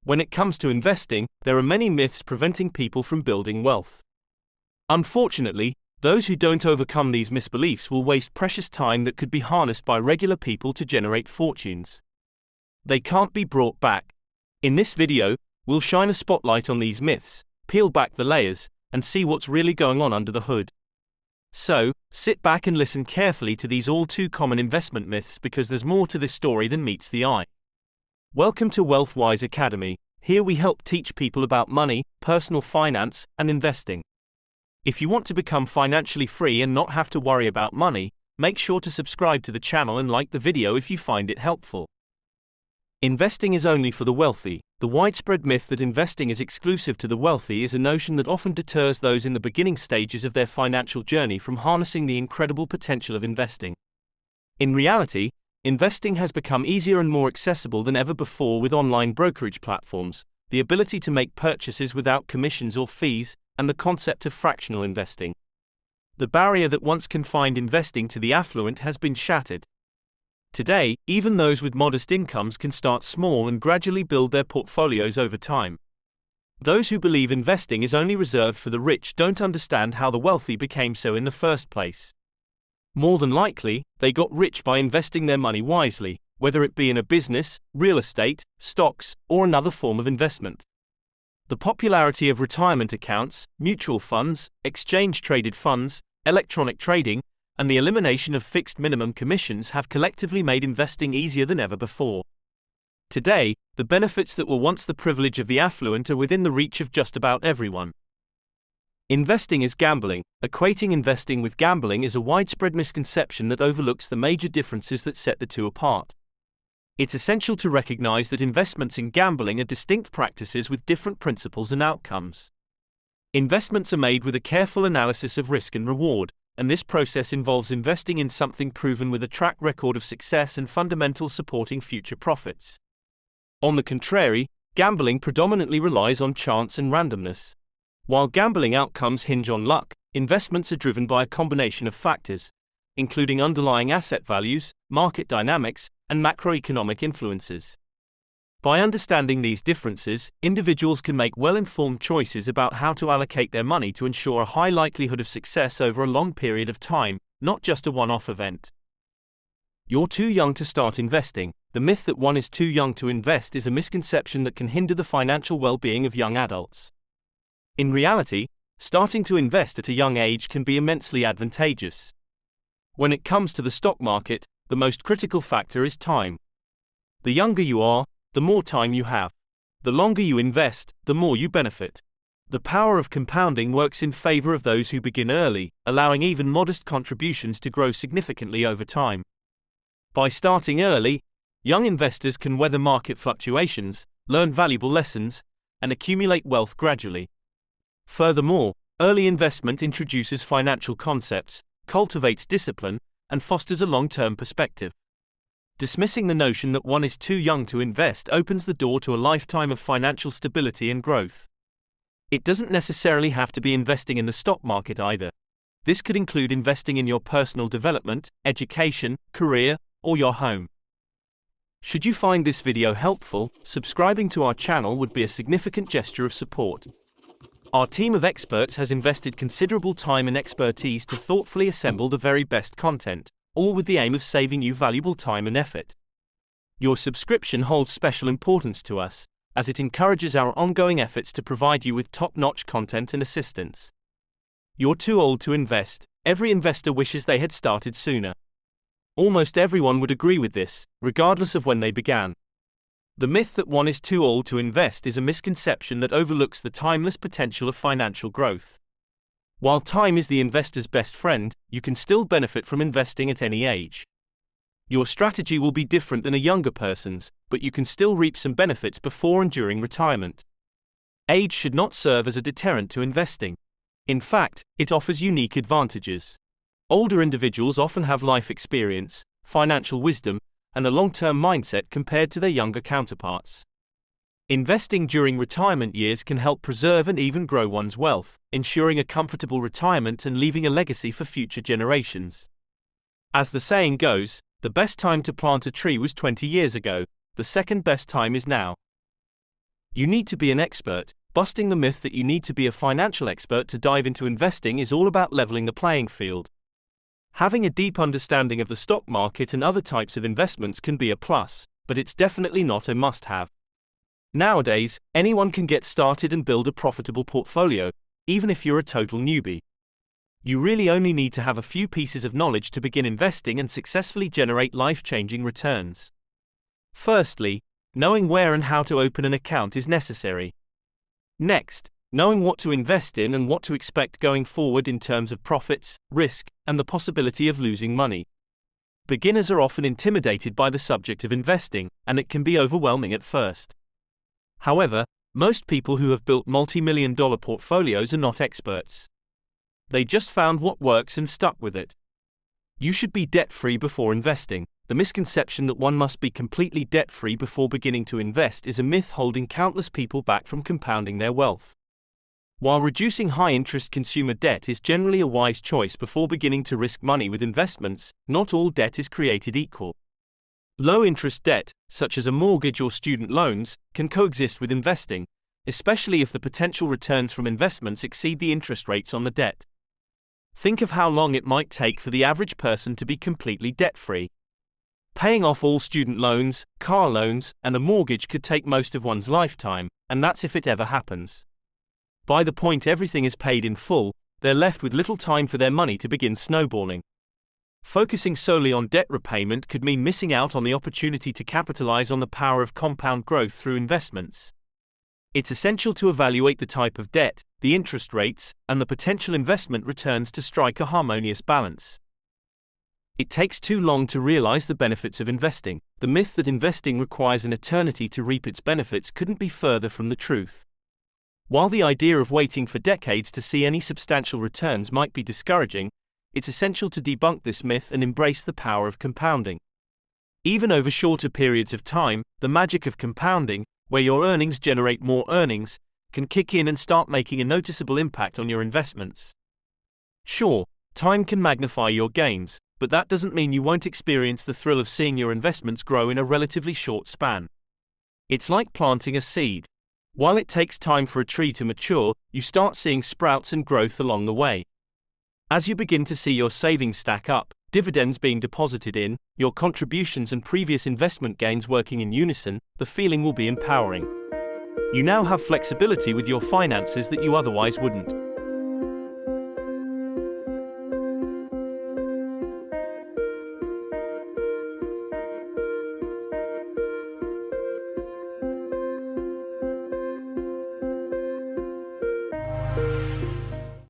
When it comes to investing, there are many myths preventing people from building wealth. Unfortunately, those who don't overcome these misbeliefs will waste precious time that could be harnessed by regular people to generate fortunes. They can't be brought back. In this video, we'll shine a spotlight on these myths, peel back the layers, and see what's really going on under the hood. So, sit back and listen carefully to these all too common investment myths, because there's more to this story than meets the eye. Welcome to WealthWise Academy. Here we help teach people about money, personal finance, and investing. If you want to become financially free and not have to worry about money, make sure to subscribe to the channel and like the video if you find it helpful. Investing is only for the wealthy. The widespread myth that investing is exclusive to the wealthy is a notion that often deters those in the beginning stages of their financial journey from harnessing the incredible potential of investing. In reality, investing has become easier and more accessible than ever before with online brokerage platforms, the ability to make purchases without commissions or fees, and the concept of fractional investing. The barrier that once confined investing to the affluent has been shattered. Today, even those with modest incomes can start small and gradually build their portfolios over time. Those who believe investing is only reserved for the rich don't understand how the wealthy became so in the first place. More than likely, they got rich by investing their money wisely, whether it be in a business, real estate, stocks, or another form of investment. The popularity of retirement accounts, mutual funds, exchange-traded funds, electronic trading, and the elimination of fixed minimum commissions have collectively made investing easier than ever before. Today, the benefits that were once the privilege of the affluent are within the reach of just about everyone. Investing is gambling. Equating investing with gambling is a widespread misconception that overlooks the major differences that set the two apart. It's essential to recognize that investments and gambling are distinct practices with different principles and outcomes. Investments are made with a careful analysis of risk and reward, and this process involves investing in something proven with a track record of success and fundamentals supporting future profits. On the contrary, gambling predominantly relies on chance and randomness. While gambling outcomes hinge on luck, investments are driven by a combination of factors, including underlying asset values, market dynamics, and macroeconomic influences. By understanding these differences, individuals can make well-informed choices about how to allocate their money to ensure a high likelihood of success over a long period of time, not just a one-off event. You're too young to start investing. The myth that one is too young to invest is a misconception that can hinder the financial well-being of young adults. In reality, starting to invest at a young age can be immensely advantageous. When it comes to the stock market, the most critical factor is time. The younger you are, the more time you have. The longer you invest, the more you benefit. The power of compounding works in favor of those who begin early, allowing even modest contributions to grow significantly over time. By starting early, young investors can weather market fluctuations, learn valuable lessons, and accumulate wealth gradually. Furthermore, early investment introduces financial concepts, cultivates discipline, and fosters a long-term perspective. Dismissing the notion that one is too young to invest opens the door to a lifetime of financial stability and growth. It doesn't necessarily have to be investing in the stock market either. This could include investing in your personal development, education, career, or your home. Should you find this video helpful, subscribing to our channel would be a significant gesture of support. Our team of experts has invested considerable time and expertise to thoughtfully assemble the very best content, all with the aim of saving you valuable time and effort. Your subscription holds special importance to us, as it encourages our ongoing efforts to provide you with top-notch content and assistance. You're too old to invest. Every investor wishes they had started sooner. Almost everyone would agree with this, regardless of when they began. The myth that one is too old to invest is a misconception that overlooks the timeless potential of financial growth. While time is the investor's best friend, you can still benefit from investing at any age. Your strategy will be different than a younger person's, but you can still reap some benefits before and during retirement. Age should not serve as a deterrent to investing. In fact, it offers unique advantages. Older individuals often have life experience, financial wisdom, and a long-term mindset compared to their younger counterparts. Investing during retirement years can help preserve and even grow one's wealth, ensuring a comfortable retirement and leaving a legacy for future generations. As the saying goes, the best time to plant a tree was 20 years ago, the second best time is now. You need to be an expert. Busting the myth that you need to be a financial expert to dive into investing is all about leveling the playing field. Having a deep understanding of the stock market and other types of investments can be a plus, but it's definitely not a must-have. Nowadays, anyone can get started and build a profitable portfolio, even if you're a total newbie. You really only need to have a few pieces of knowledge to begin investing and successfully generate life-changing returns. Firstly, knowing where and how to open an account is necessary. Next, knowing what to invest in and what to expect going forward in terms of profits, risk, and the possibility of losing money. Beginners are often intimidated by the subject of investing, and it can be overwhelming at first. However, most people who have built multi-million-dollar portfolios are not experts. They just found what works and stuck with it. You should be debt-free before investing. The misconception that one must be completely debt-free before beginning to invest is a myth holding countless people back from compounding their wealth. While reducing high-interest consumer debt is generally a wise choice before beginning to risk money with investments, not all debt is created equal. Low-interest debt, such as a mortgage or student loans, can coexist with investing, especially if the potential returns from investments exceed the interest rates on the debt. Think of how long it might take for the average person to be completely debt-free. Paying off all student loans, car loans, and a mortgage could take most of one's lifetime, and that's if it ever happens. By the point everything is paid in full, they're left with little time for their money to begin snowballing. Focusing solely on debt repayment could mean missing out on the opportunity to capitalize on the power of compound growth through investments. It's essential to evaluate the type of debt, the interest rates, and the potential investment returns to strike a harmonious balance. It takes too long to realize the benefits of investing. The myth that investing requires an eternity to reap its benefits couldn't be further from the truth. While the idea of waiting for decades to see any substantial returns might be discouraging, it's essential to debunk this myth and embrace the power of compounding. Even over shorter periods of time, the magic of compounding, where your earnings generate more earnings, can kick in and start making a noticeable impact on your investments. Sure, time can magnify your gains, but that doesn't mean you won't experience the thrill of seeing your investments grow in a relatively short span. It's like planting a seed. While it takes time for a tree to mature, you start seeing sprouts and growth along the way. As you begin to see your savings stack up, dividends being deposited in, your contributions and previous investment gains working in unison, the feeling will be empowering. You now have flexibility with your finances that you otherwise wouldn't.